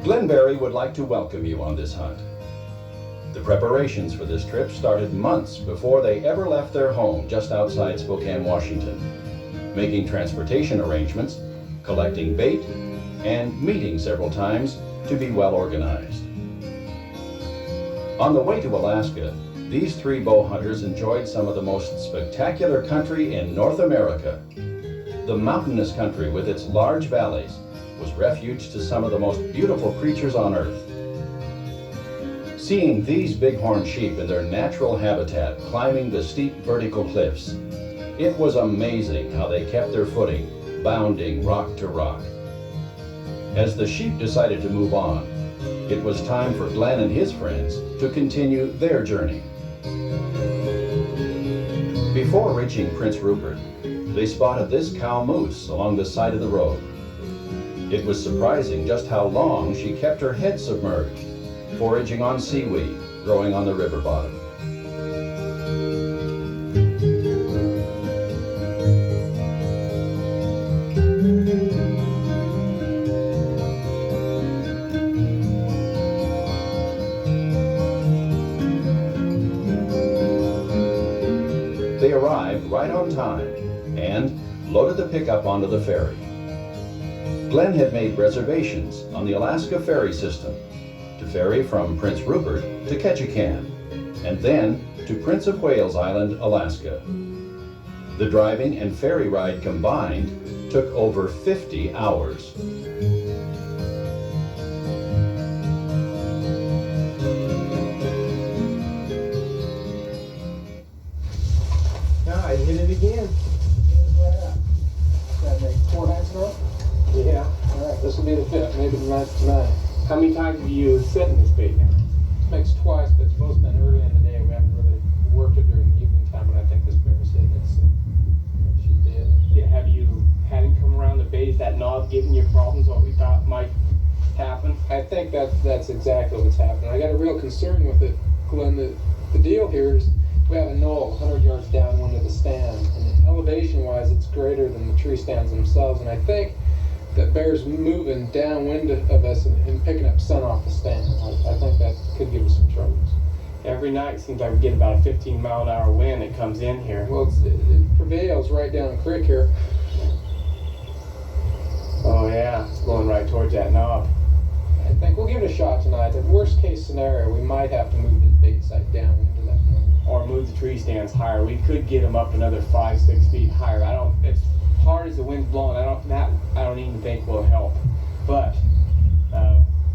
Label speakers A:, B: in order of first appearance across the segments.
A: Glenberry would like to welcome you on this hunt. The preparations for this trip started months before they ever left their home just outside Spokane, Washington, making transportation arrangements, collecting bait, and meeting several times to be well organized. On the way to Alaska, these three bow hunters enjoyed some of the most spectacular country in North America. The mountainous country with its large valleys was refuge to some of the most beautiful creatures on earth. Seeing these bighorn sheep in their natural habitat climbing the steep vertical cliffs, it was amazing how they kept their footing, bounding rock to rock. As the sheep decided to move on, it was time for Glenn and his friends to continue their journey. Before reaching Prince Rupert, they spotted this cow moose along the side of the road. It was surprising just how long she kept her head submerged, foraging on seaweed growing on the river bottom. They arrived right on time and loaded the pickup onto the ferry. Glenn had made reservations on the Alaska ferry system to ferry from Prince Rupert to Ketchikan and then to Prince of Wales Island, Alaska. The driving and ferry ride combined took over 50 hours.
B: I hit it again.
C: Right up. That make 4 nights in a row?
B: Yeah.
C: All right, this will be the 5th, maybe the 9th tonight.
B: How many times have you set in this bait now?
C: Makes twice, but it's both been early in the day. We haven't really worked it during the evening time, but I think this bear's hitting it, so she did.
B: Yeah, have you had him come around the bait? Is that knob giving you problems, what we thought might happen?
C: I think that's exactly what's happening. I got a real concern with it, Glenn. The deal here is we have a knoll 100 yards downwind of the stand, and elevation-wise, it's greater than the tree stands themselves, and I think that bear's moving downwind of us and picking up sun off the stand. I think that could give us some troubles.
B: Every night it seems like we get about a 15-mile-an-hour wind that comes in here.
C: Well, it prevails right down the creek here.
B: Oh yeah, it's blowing right towards that knob.
C: I think we'll give it a shot tonight. The worst case scenario, we might have to move the bait site downwind of that knoll.
B: Or move the tree stands higher. We could get them up another 5-6 feet higher. As hard as the wind's blowing, I don't even think will help. But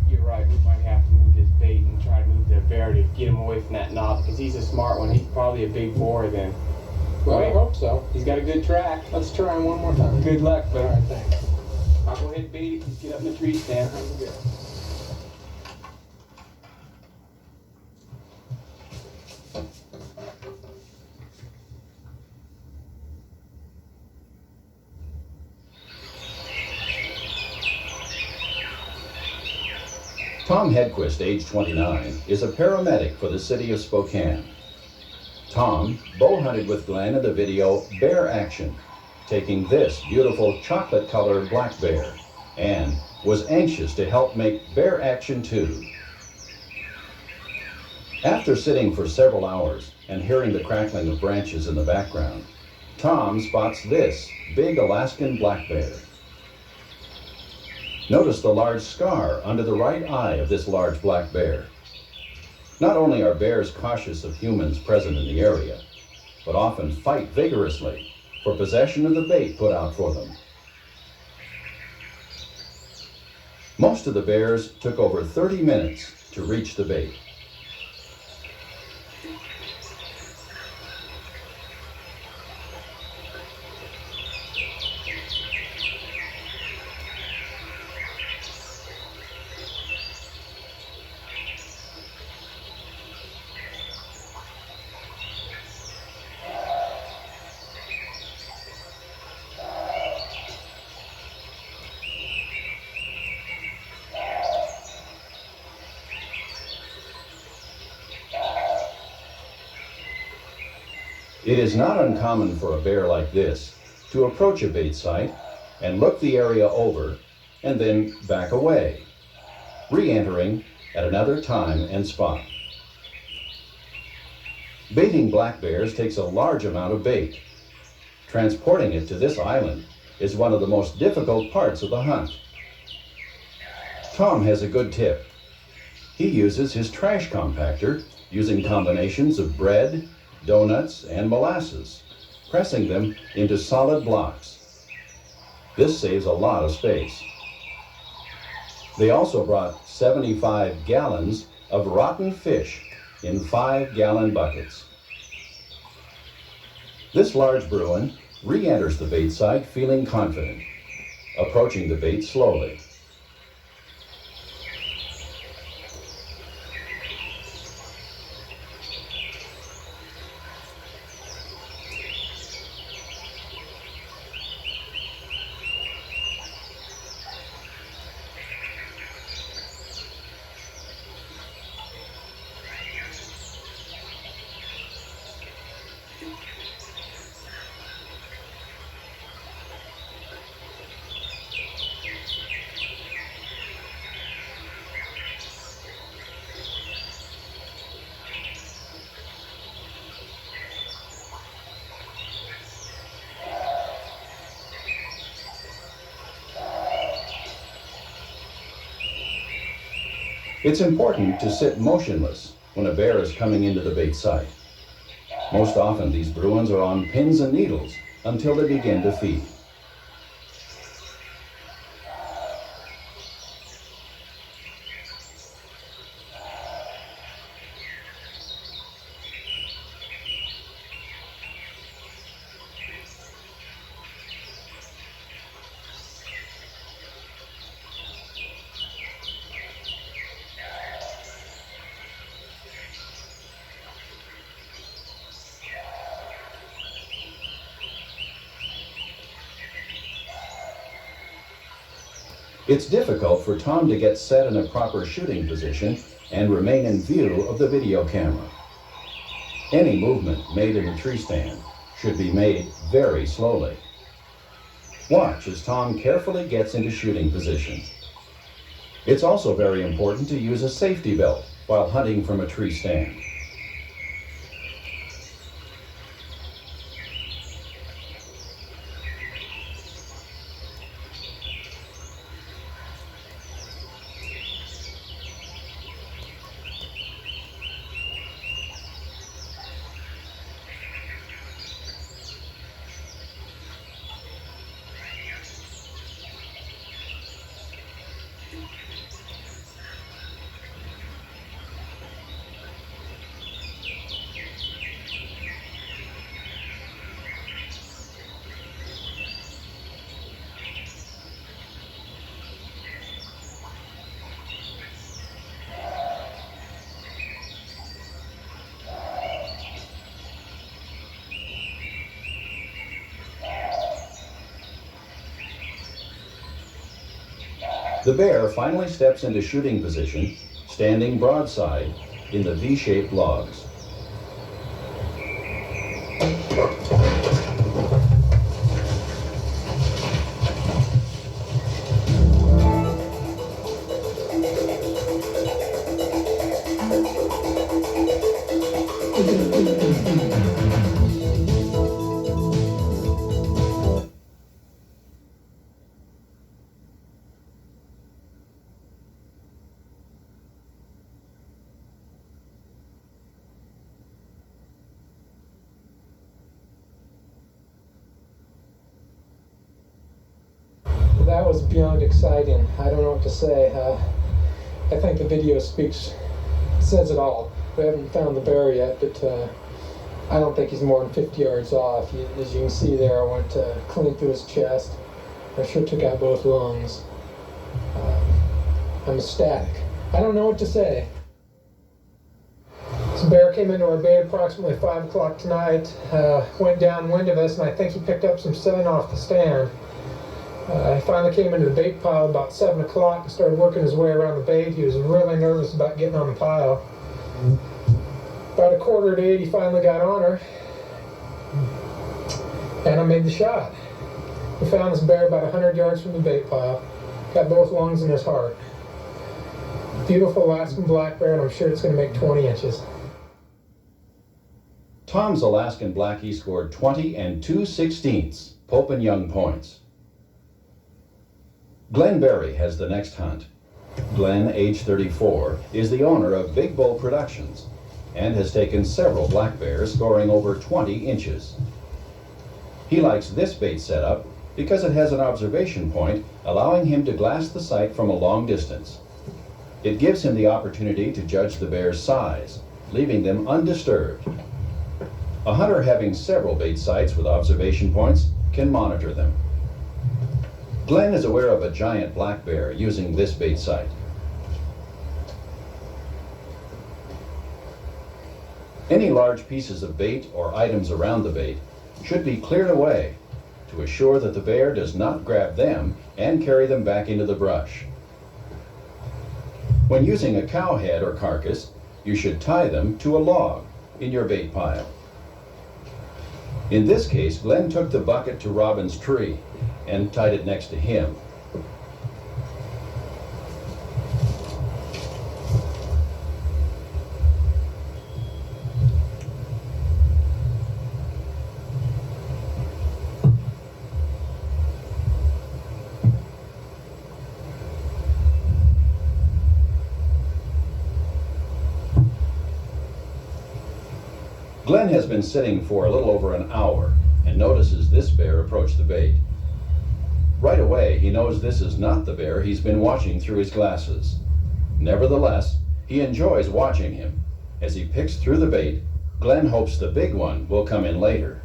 B: you're right, we might have to move this bait and try to move the bear to get him away from that knob, because he's a smart one. He's probably a big boar then.
C: Well, I hope so.
B: He's got a good track.
C: Let's try him one more time.
B: Good luck,
C: All
B: buddy.
C: right, thanks.
B: I'll go ahead and bait it. Just get up in the tree stand.
A: Tom Hedquist, age 29, is a paramedic for the city of Spokane. Tom bow hunted with Glenn in the video Bear Action, taking this beautiful chocolate-colored black bear, and was anxious to help make Bear Action 2. After sitting for several hours and hearing the crackling of branches in the background, Tom spots this big Alaskan black bear. Notice the large scar under the right eye of this large black bear. Not only are bears cautious of humans present in the area, but often fight vigorously for possession of the bait put out for them. Most of the bears took over 30 minutes to reach the bait. It is not uncommon for a bear like this to approach a bait site and look the area over and then back away. re-entering at another time and spot. Baiting black bears takes a large amount of bait. Transporting it to this island is one of the most difficult parts of the hunt. Tom has a good tip. He uses his trash compactor using combinations of bread, donuts, and molasses, pressing them into solid blocks. This saves a lot of space. They also brought 75 gallons of rotten fish in 5-gallon buckets. This large Bruin re-enters the bait site feeling confident, approaching the bait slowly. It's important to sit motionless when a bear is coming into the bait site. Most often these Bruins are on pins and needles until they begin to feed. It's difficult for Tom to get set in a proper shooting position and remain in view of the video camera. Any movement made in the tree stand should be made very slowly. Watch as Tom carefully gets into shooting position. It's also very important to use a safety belt while hunting from a tree stand. The bear finally steps into shooting position, standing broadside in the V-shaped logs.
C: That was beyond exciting. I don't know what to say. I think the video says it all. We haven't found the bear yet, but I don't think he's more than 50 yards off. As you can see there, I went clean through his chest. I sure took out both lungs. I'm ecstatic. I don't know what to say. This bear came into our bay approximately 5 o'clock tonight, went downwind of us, and I think he picked up some scent off the stand. He finally came into the bait pile about 7 o'clock and started working his way around the bait. He was really nervous about getting on the pile. About 7:45, he finally got on her, and I made the shot. We found this bear about 100 yards from the bait pile, got both lungs in his heart. Beautiful Alaskan black bear, and I'm sure it's going to make 20 inches.
A: Tom's Alaskan Blackie scored 20 and 2/16 Pope and Young points. Glenn Berry has the next hunt. Glenn, age 34, is the owner of Big Bull Productions and has taken several black bears scoring over 20 inches. He likes this bait setup because it has an observation point allowing him to glass the sight from a long distance. It gives him the opportunity to judge the bear's size, leaving them undisturbed. A hunter having several bait sites with observation points can monitor them. Glenn is aware of a giant black bear using this bait site. Any large pieces of bait or items around the bait should be cleared away to assure that the bear does not grab them and carry them back into the brush. When using a cow head or carcass, you should tie them to a log in your bait pile. In this case, Glenn took the bucket to Robin's tree and tied it next to him. Glenn has been sitting for a little over an hour and notices this bear approach the bait. Right away, he knows this is not the bear he's been watching through his glasses. Nevertheless, he enjoys watching him. As he picks through the bait, Glenn hopes the big one will come in later.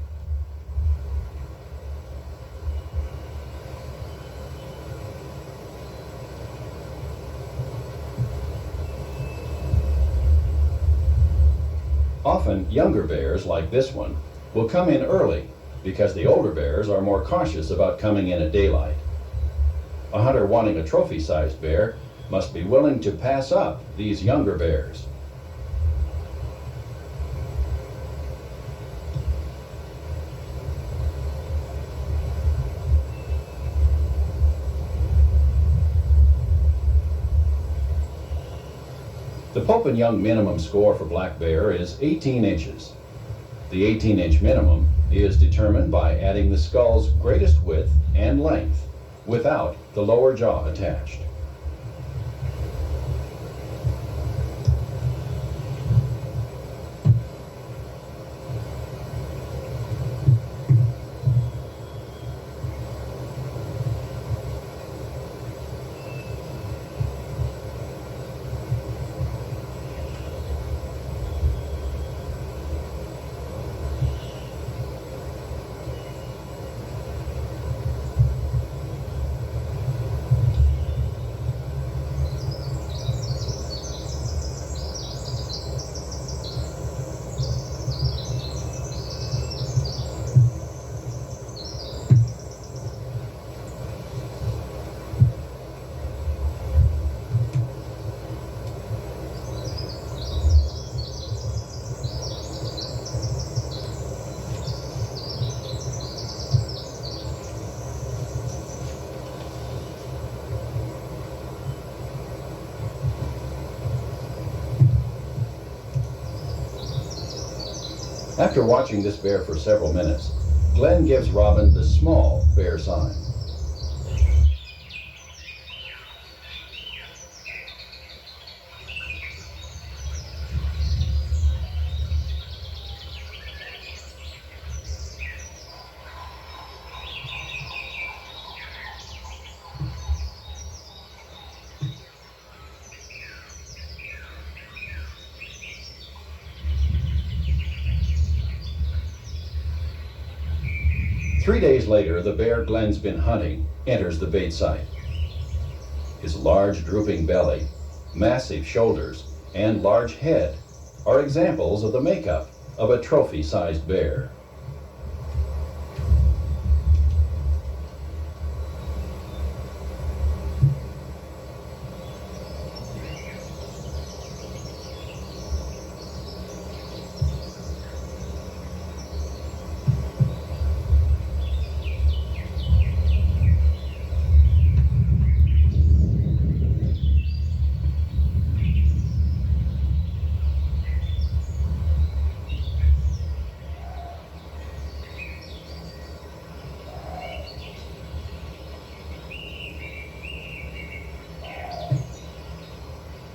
A: Often, younger bears, like this one, will come in early because the older bears are more cautious about coming in at daylight. A hunter wanting a trophy-sized bear must be willing to pass up these younger bears. The Pope and Young minimum score for black bear is 18 inches. The 18-inch minimum is determined by adding the skull's greatest width and length without the lower jaw attached. After watching this bear for several minutes, Glenn gives Robin the small bear sign. Three days later, the bear Glenn's been hunting enters the bait site. His large drooping belly, massive shoulders, and large head are examples of the makeup of a trophy-sized bear.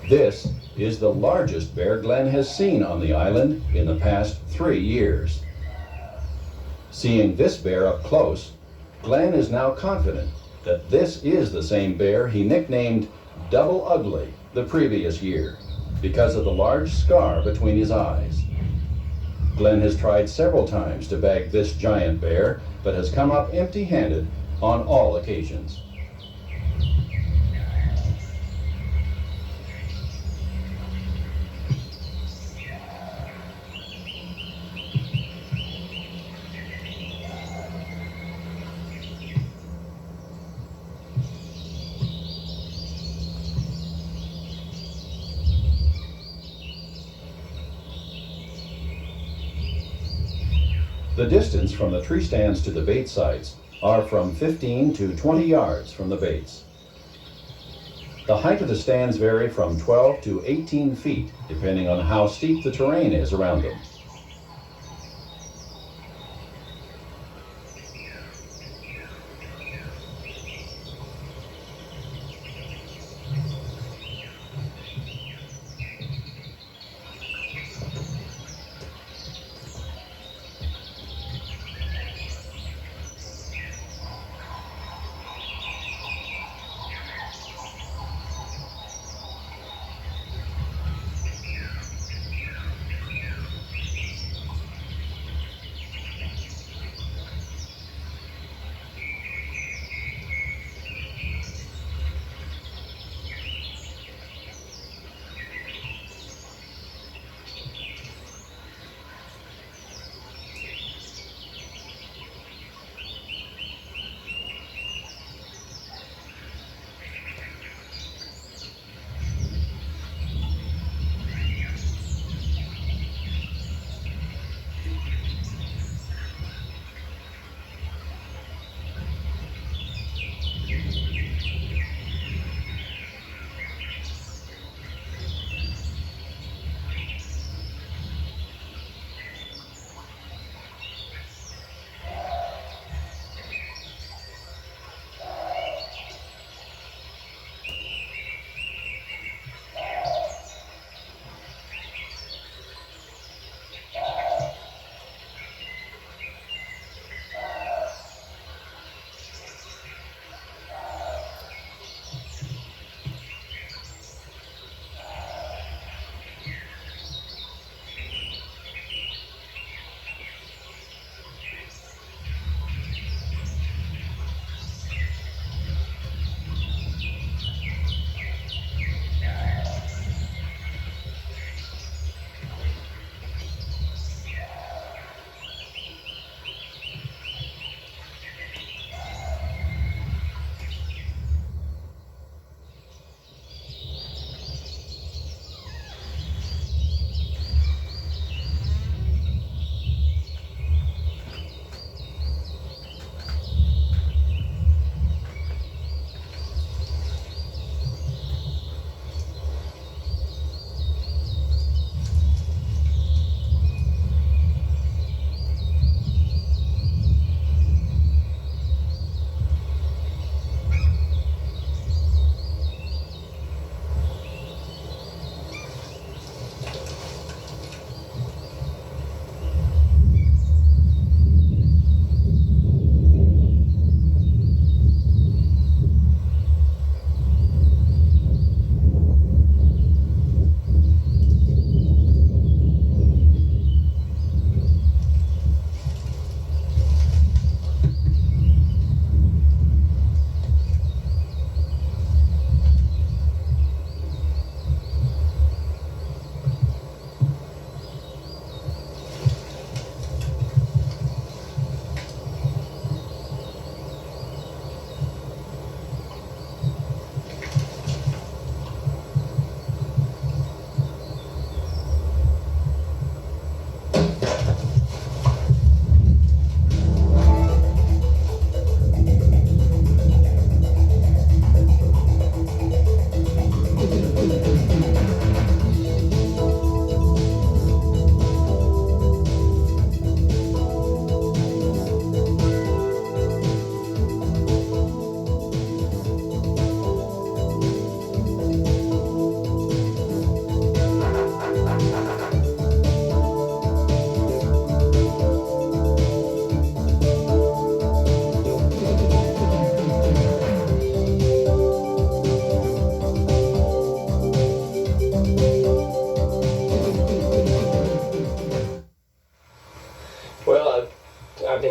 A: This is the largest bear Glenn has seen on the island in the past 3 years. Seeing this bear up close, Glenn is now confident that this is the same bear he nicknamed Double Ugly the previous year because of the large scar between his eyes. Glenn has tried several times to bag this giant bear, but has come up empty-handed on all occasions. The distance from the tree stands to the bait sites are from 15 to 20 yards from the baits. The height of the stands vary from 12 to 18 feet, depending on how steep the terrain is around them.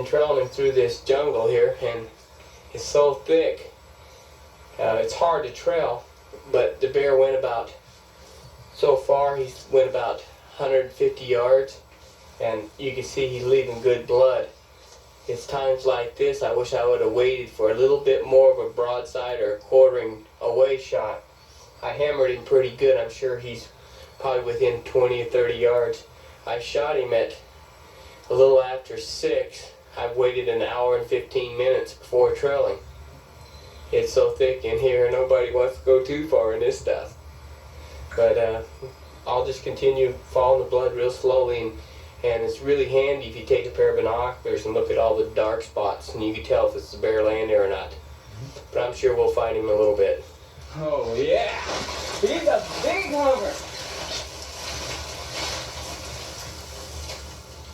B: trailing him through this jungle here, and it's so thick. It's hard to trail, but the bear went about, so far he's went about 150 yards, and you can see he's leaving good blood. It's times like this I wish I would have waited for a little bit more of a broadside or a quartering away shot. I hammered him pretty good. I'm sure he's probably within 20 or 30 yards. I shot him at a little after 6. I've waited an hour and 15 minutes before trailing. It's so thick in here, nobody wants to go too far in this stuff. But I'll just continue following the blood real slowly, and it's really handy if you take a pair of binoculars and look at all the dark spots, and you can tell if it's a bear laying there or not. But I'm sure we'll find him in a little bit. Oh yeah, he's a big homer.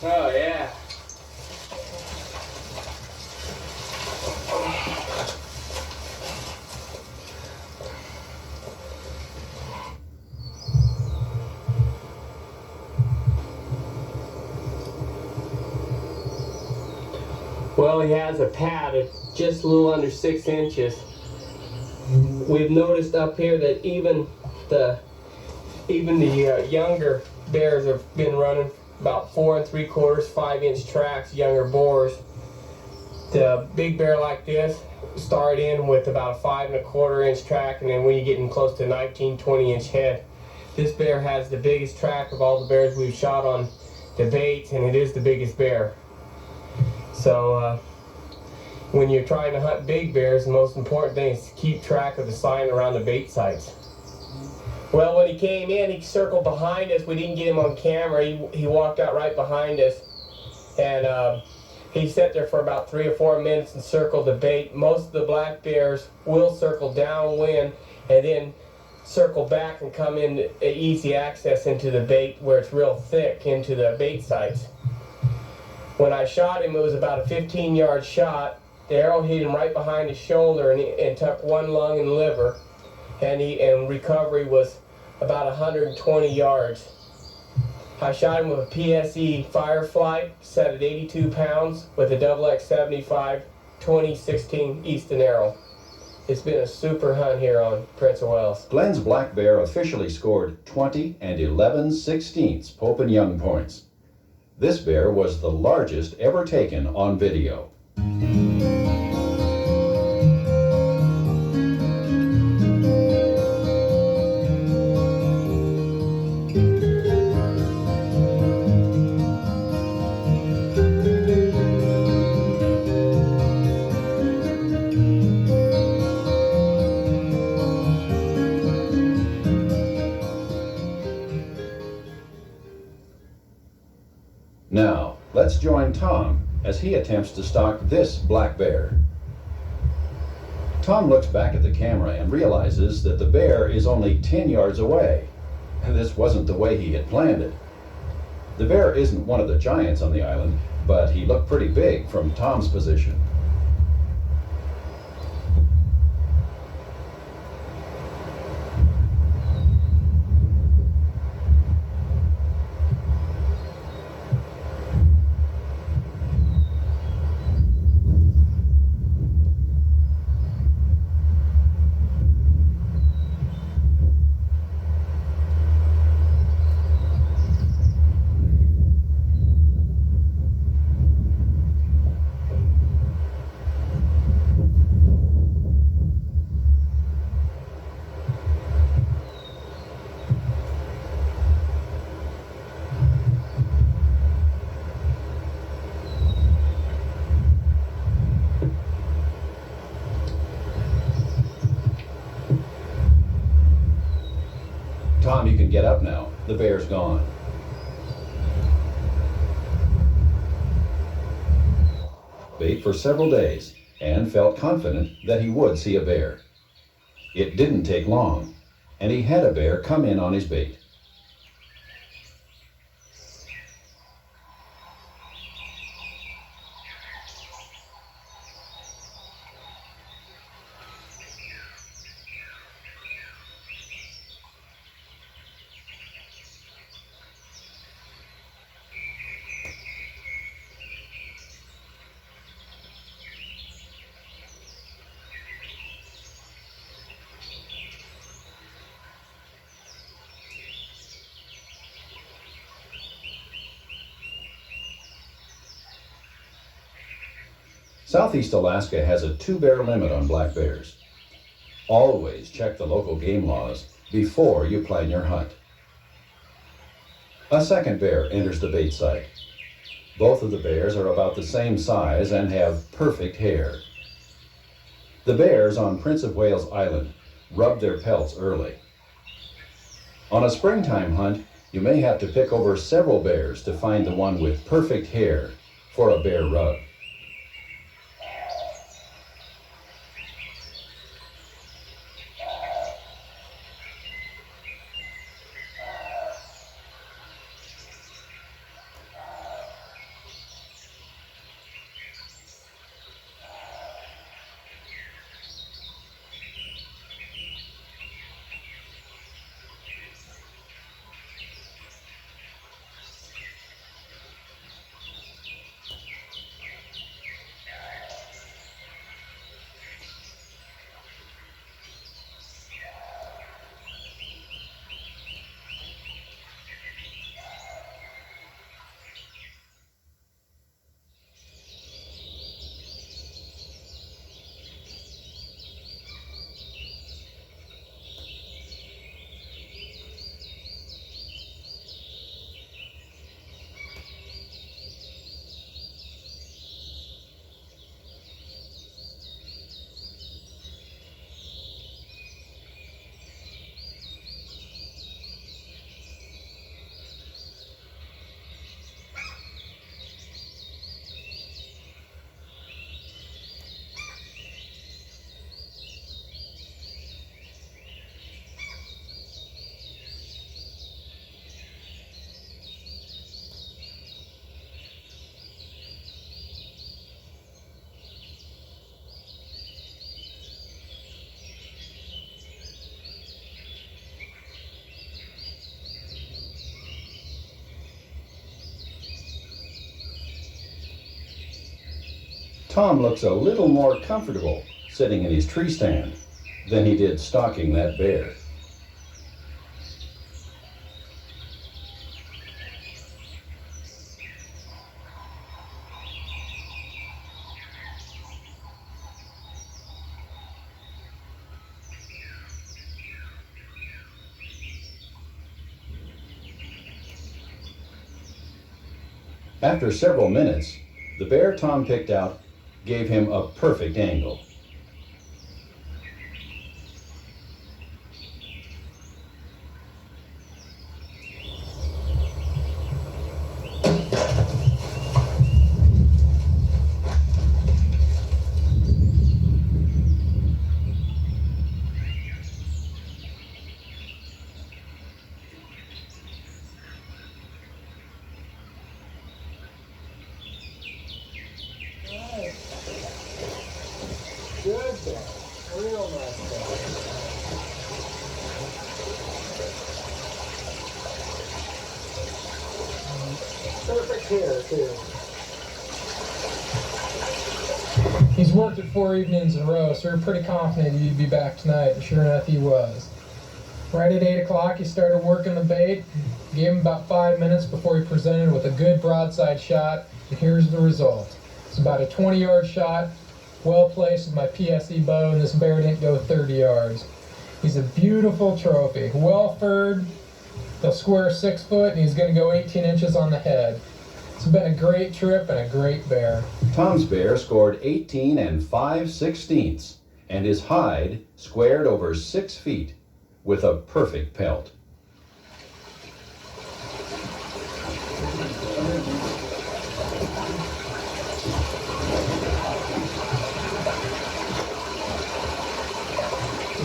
B: Oh yeah. Well, he has a pad of just a little under 6 inches. We've noticed up here that even the younger bears have been running about 4 3/4, 5-inch tracks, younger boars. The big bear like this start in with about a 5 1/4-inch track, and then when you get in close to 19, 20-inch head, this bear has the biggest track of all the bears we've shot on the baits, and it is the biggest bear. So when you're trying to hunt big bears, the most important thing is to keep track of the sign around the bait sites. Well, when he came in, he circled behind us. We didn't get him on camera. He walked out right behind us, and he sat there for about 3 or 4 minutes and circled the bait. Most of the black bears will circle downwind and then circle back and come in easy access into the bait where it's real thick into the bait sites. When I shot him, it was about a 15-yard shot. The arrow hit him right behind his shoulder and took one lung and liver, and recovery was about 120 yards. I shot him with a PSE Firefly set at 82 pounds with a XX75 2016 Easton arrow. It's been a super hunt here on Prince of Wales.
A: Glenn's black bear officially scored 20 11/16 Pope and Young points. This bear was the largest ever taken on video. Now, let's join Tom as he attempts to stalk this black bear. Tom looks back at the camera and realizes that the bear is only 10 yards away. This wasn't the way he had planned it. The bear isn't one of the giants on the island, but he looked pretty big from Tom's position. Tom, you can get up now. The bear's gone. Bait for several days and felt confident that he would see a bear. It didn't take long, and he had a bear come in on his bait. Southeast Alaska has a 2-bear limit on black bears. Always check the local game laws before you plan your hunt. A second bear enters the bait site. Both of the bears are about the same size and have perfect hair. The bears on Prince of Wales Island rub their pelts early. On a springtime hunt, you may have to pick over several bears to find the one with perfect hair for a bear rub. Tom looks a little more comfortable sitting in his tree stand than he did stalking that bear. After several minutes, the bear Tom picked out gave him a perfect angle.
C: Good bear. Real nice bear. Perfect hair, too. He's worked it 4 evenings in a row, so we're pretty confident he'd be back tonight, and sure enough, he was. Right at 8 o'clock, he started working the bait. Gave him about 5 minutes before he presented with a good broadside shot, and here's the result. It's about a 20-yard shot, well placed with my PSE bow, and this bear didn't go 30 yards. He's a beautiful trophy, well furred. He'll square 6 foot, and he's going to go 18 inches on the head. It's been a great trip and a great bear.
A: Tom's bear scored 18 5/16, and his hide squared over 6 feet with a perfect pelt.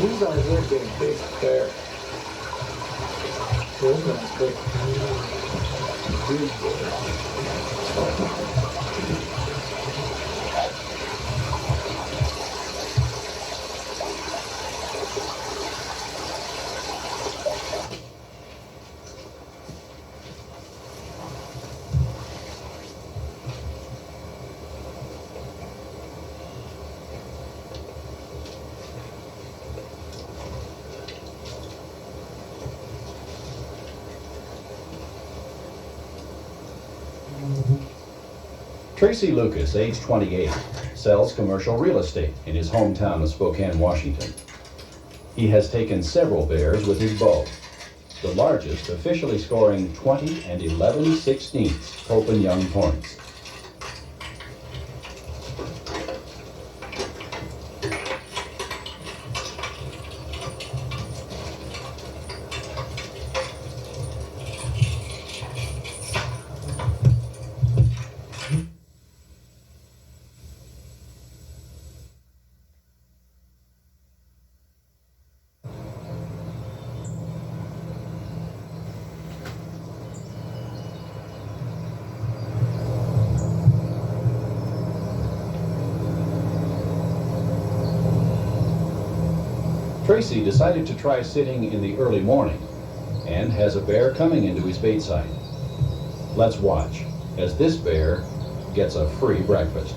C: These are really big bear. Those ones big.
A: Tracy Lucas, age 28, sells commercial real estate in his hometown of Spokane, Washington. He has taken several bears with his bow, the largest officially scoring 20 and 11/16 Pope and Young points. Tracy decided to try sitting in the early morning and has a bear coming into his bait site. Let's watch as this bear gets a free breakfast.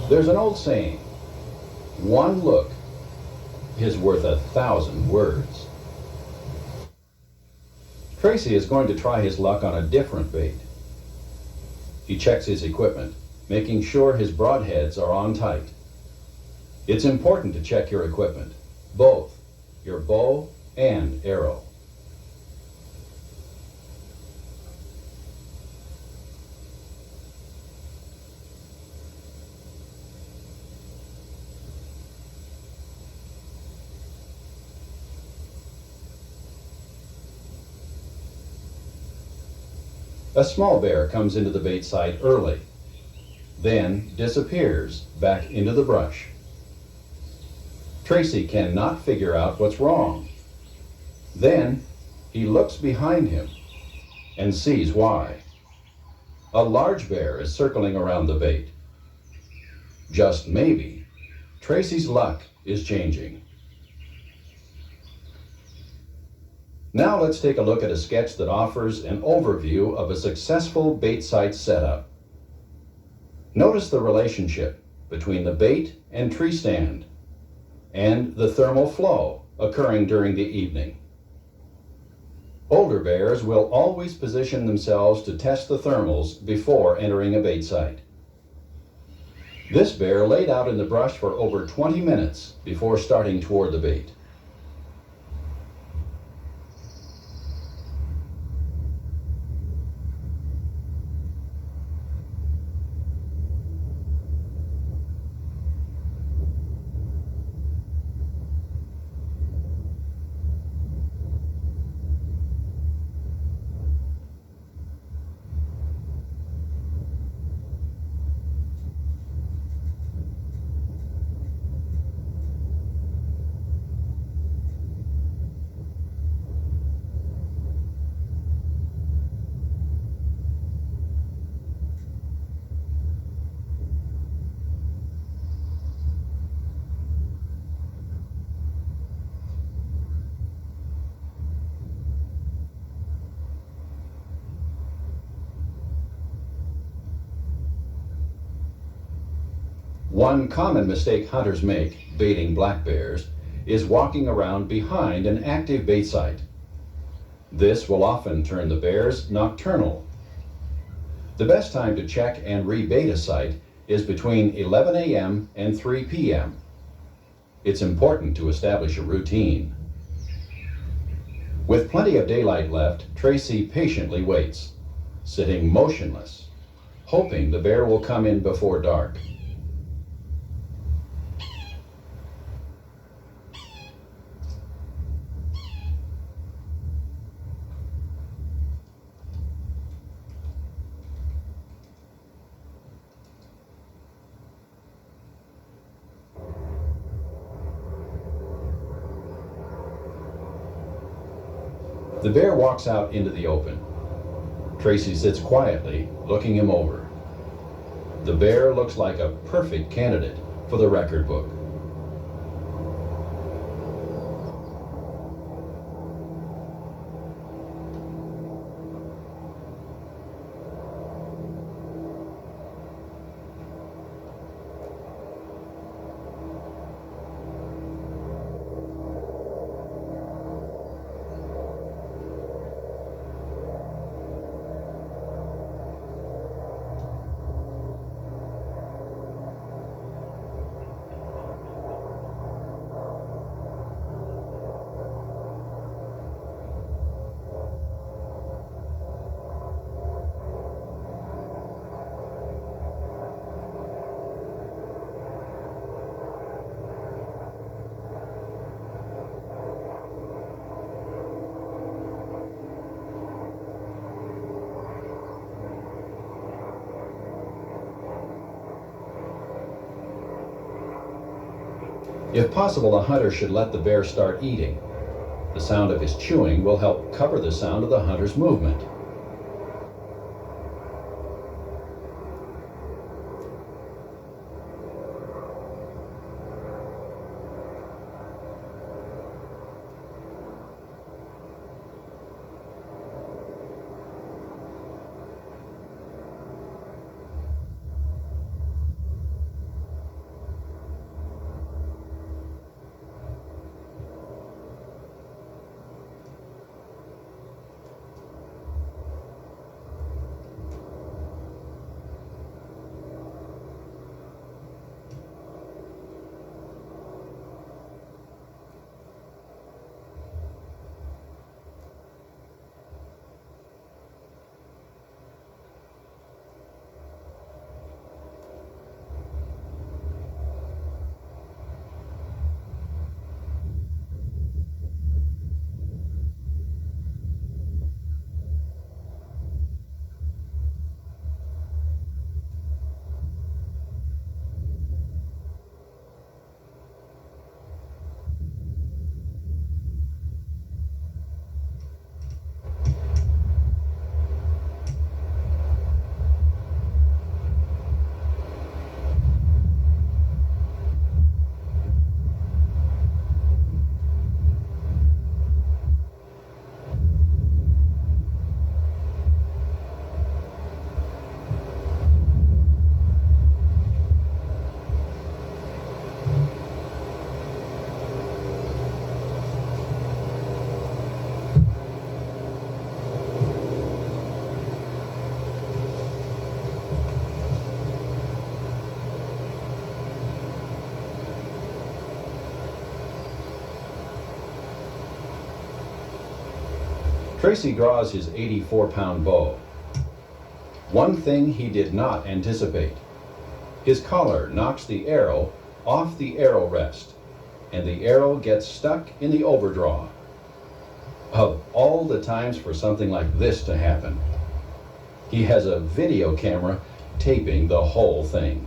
A: There's an old saying, one look is worth 1,000 words. Tracy is going to try his luck on a different bait. He checks his equipment, making sure his broadheads are on tight. It's important to check your equipment, both your bow and arrow. A small bear comes into the bait site early, then disappears back into the brush. Tracy cannot figure out what's wrong. Then he looks behind him and sees why. A large bear is circling around the bait. Just maybe, Tracy's luck is changing. Now let's take a look at a sketch that offers an overview of a successful bait site setup. Notice the relationship between the bait and tree stand and the thermal flow occurring during the evening. Older bears will always position themselves to test the thermals before entering a bait site. This bear laid out in the brush for over 20 minutes before starting toward the bait. One common mistake hunters make baiting black bears is walking around behind an active bait site. This will often turn the bears nocturnal. The best time to check and rebait a site is between 11 a.m. and 3 p.m. It's important to establish a routine. With plenty of daylight left, Tracy patiently waits, sitting motionless, hoping the bear will come in before dark. The bear walks out into the open. Tracy sits quietly, looking him over. The bear looks like a perfect candidate for the record book. If possible, the hunter should let the bear start eating. The sound of his chewing will help cover the sound of the hunter's movement. Tracy draws his 84-pound bow. One thing he did not anticipate. His collar knocks the arrow off the arrow rest, and the arrow gets stuck in the overdraw. Of all the times for something like this to happen, he has a video camera taping the whole thing.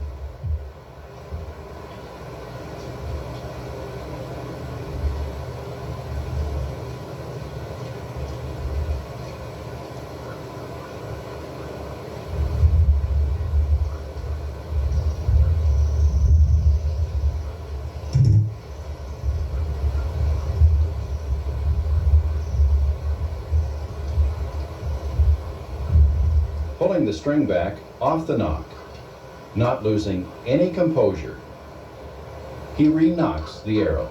A: Pulling the string back off the knock, Not losing any composure, he re-nocks the arrow.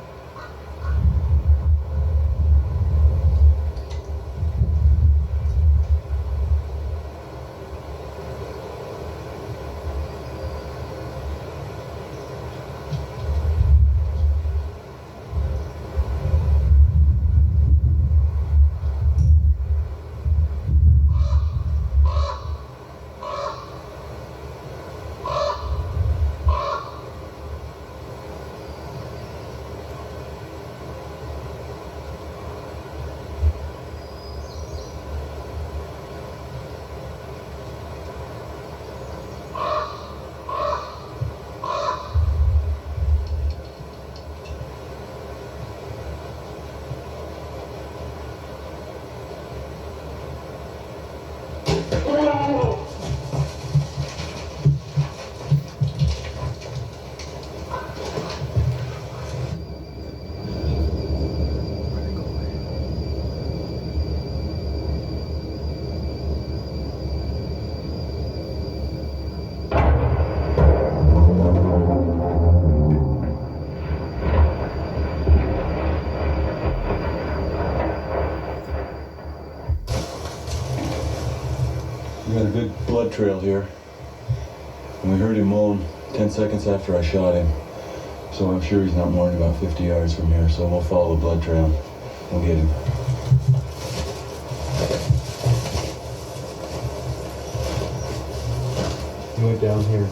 D: We got a good blood trail here. And we heard him moan 10 seconds after I shot him. So I'm sure he's not more than about 50 yards from here, so we'll follow the blood trail. We'll get him. He went down here.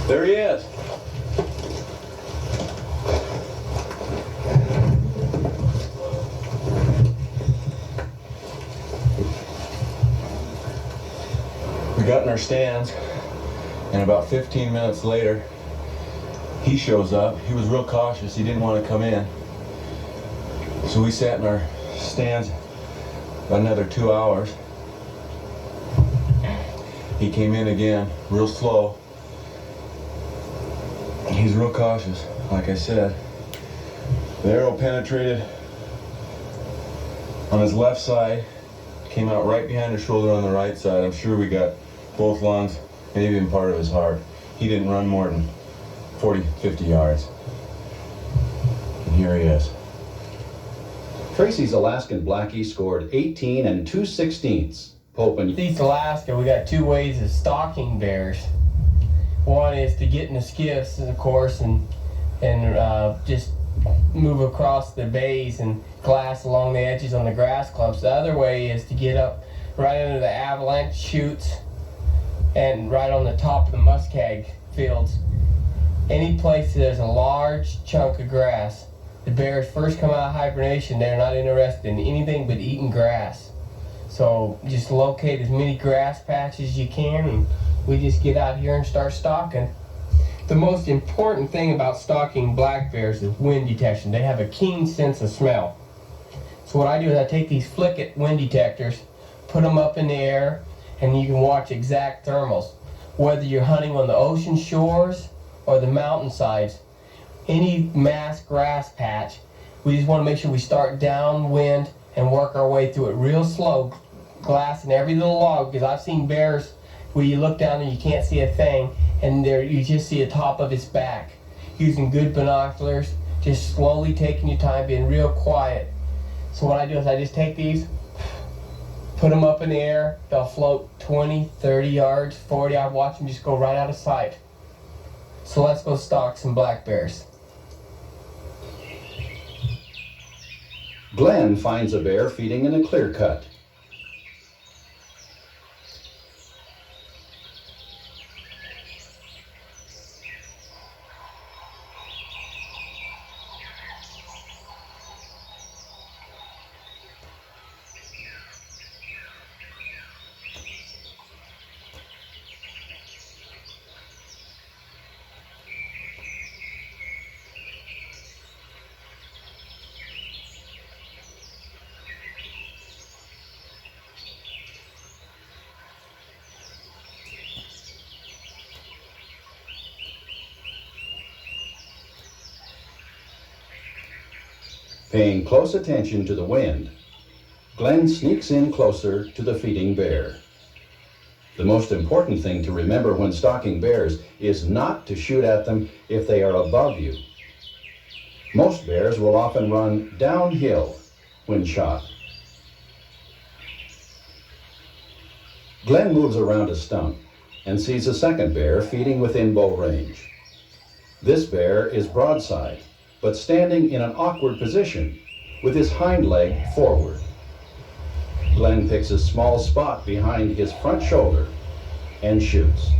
D: There he is. We got in our stands, and about 15 minutes later, he shows up. He was real cautious. He didn't want to come in. So we sat in our stands about another 2 hours. He came in again, real slow. He's real cautious, like I said. The arrow penetrated on his left side, came out right behind his shoulder on the right side. I'm sure we got both lungs, maybe even part of his heart. He didn't run more than 40, 50 yards. And here he is.
A: Tracy's Alaskan Blackie scored 18 and 2/16. Pope and
E: East Alaska, we got two ways of stalking bears. One is to get in the skiffs, of course, and just move across the bays and glass along the edges on the grass clumps. The other way is to get up right under the avalanche chutes and right on the top of the muskeg fields. Any place there's a large chunk of grass, the bears first come out of hibernation, they're not interested in anything but eating grass. So just locate as many grass patches as you can, and we just get out here and start stalking. The most important thing about stalking black bears is wind detection. They have a keen sense of smell. So what I do is I take these Flickit wind detectors, put them up in the air, and you can watch exact thermals. Whether you're hunting on the ocean shores or the mountainsides, any mass grass patch, we just want to make sure we start downwind and work our way through it real slow, glassing every little log, because I've seen bears where you look down and you can't see a thing, and there you just see the top of its back. Using good binoculars, just slowly taking your time, being real quiet. So what I do is I just take these, put them up in the air, they'll float 20, 30 yards, 40, I watch them just go right out of sight. So let's go stalk some black bears.
A: Glenn finds a bear feeding in a clear cut. Paying close attention to the wind, Glenn sneaks in closer to the feeding bear. The most important thing to remember when stalking bears is not to shoot at them if they are above you. Most bears will often run downhill when shot. Glenn moves around a stump and sees a second bear feeding within bow range. This bear is broadside, but standing in an awkward position with his hind leg forward. Glenn picks a small spot behind his front shoulder and shoots.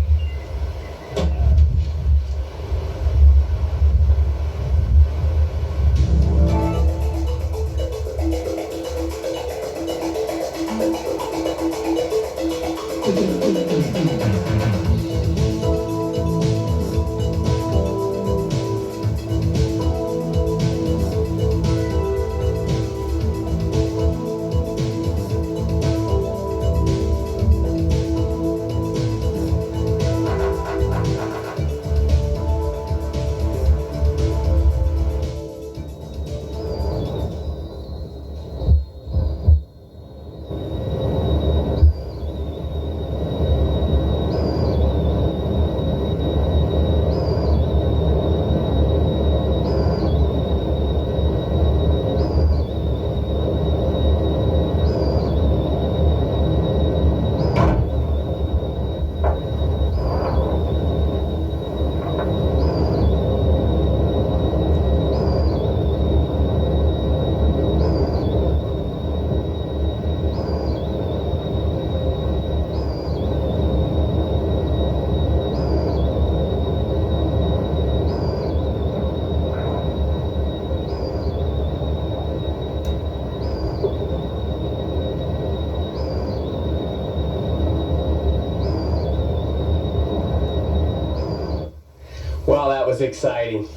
E: Wow, that was exciting.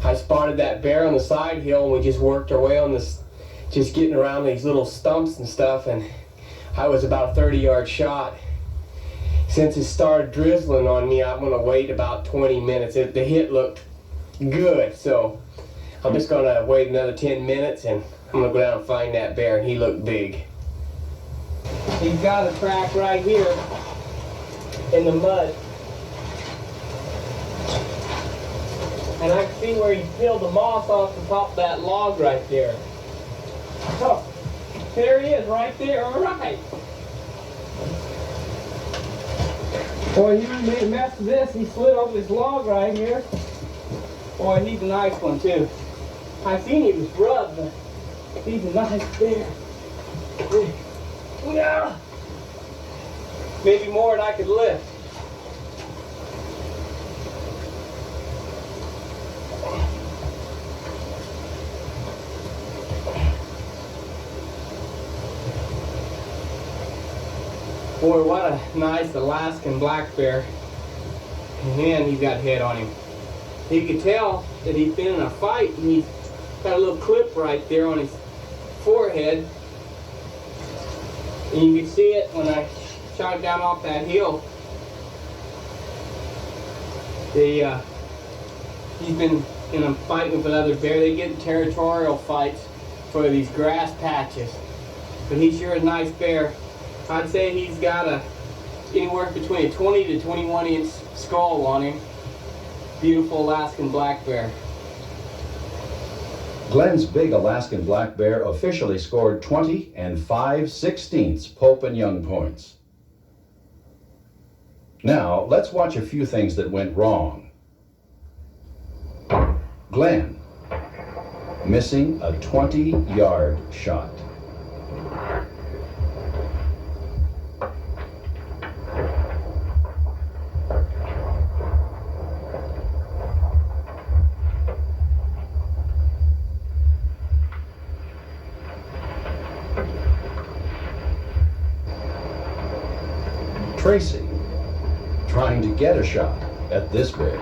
E: I spotted that bear on the side hill and we just worked our way on this, just getting around these little stumps and stuff, and I was about a 30-yard shot. Since it started drizzling on me, I'm gonna wait about 20 minutes. The hit looked good, so I'm just gonna wait another 10 minutes and I'm gonna go down and find that bear, and he looked big. He's got a track right here in the mud. And I can see where he peeled the moss off the top of that log right there. Oh, there he is, right there, all right. Boy, he made a mess of this. He slid over this log right here. Boy, he's a nice one, too. I seen he was rubbed, but he's a nice bear. Yeah. Maybe more than I could lift. Boy, what a nice Alaskan black bear. And he's got head on him. You could tell that he's been in a fight, and he's got a little clip right there on his forehead. And you could see it when I shot it down off that hill. He's been in a fight with another bear. They get in territorial fights for these grass patches. But he's sure a nice bear. I'd say he's got anywhere between a 20 to 21 inch skull on him. Beautiful Alaskan black bear.
A: Glenn's big Alaskan black bear officially scored 20 5/16 Pope and Young points. Now, let's watch a few things that went wrong. Glenn, missing a 20-yard shot. Tracy, trying to get a shot at this bear.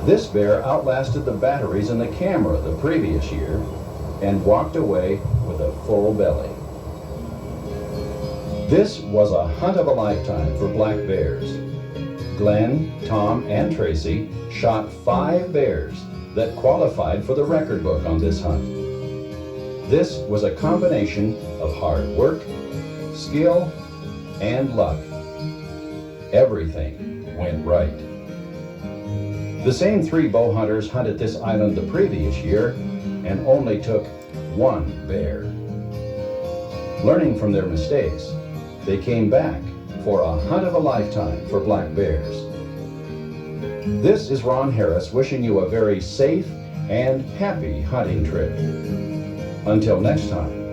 A: This bear outlasted the batteries in the camera the previous year and walked away with a full belly. This was a hunt of a lifetime for black bears. Glenn, Tom, and Tracy shot 5 bears that qualified for the record book on this hunt. This was a combination of hard work, skill, and luck. Everything went right. The same 3 bow hunters hunted this island the previous year and only took 1 bear. Learning from their mistakes, they came back for a hunt of a lifetime for black bears. This is Ron Harris wishing you a very safe and happy hunting trip. Until next time.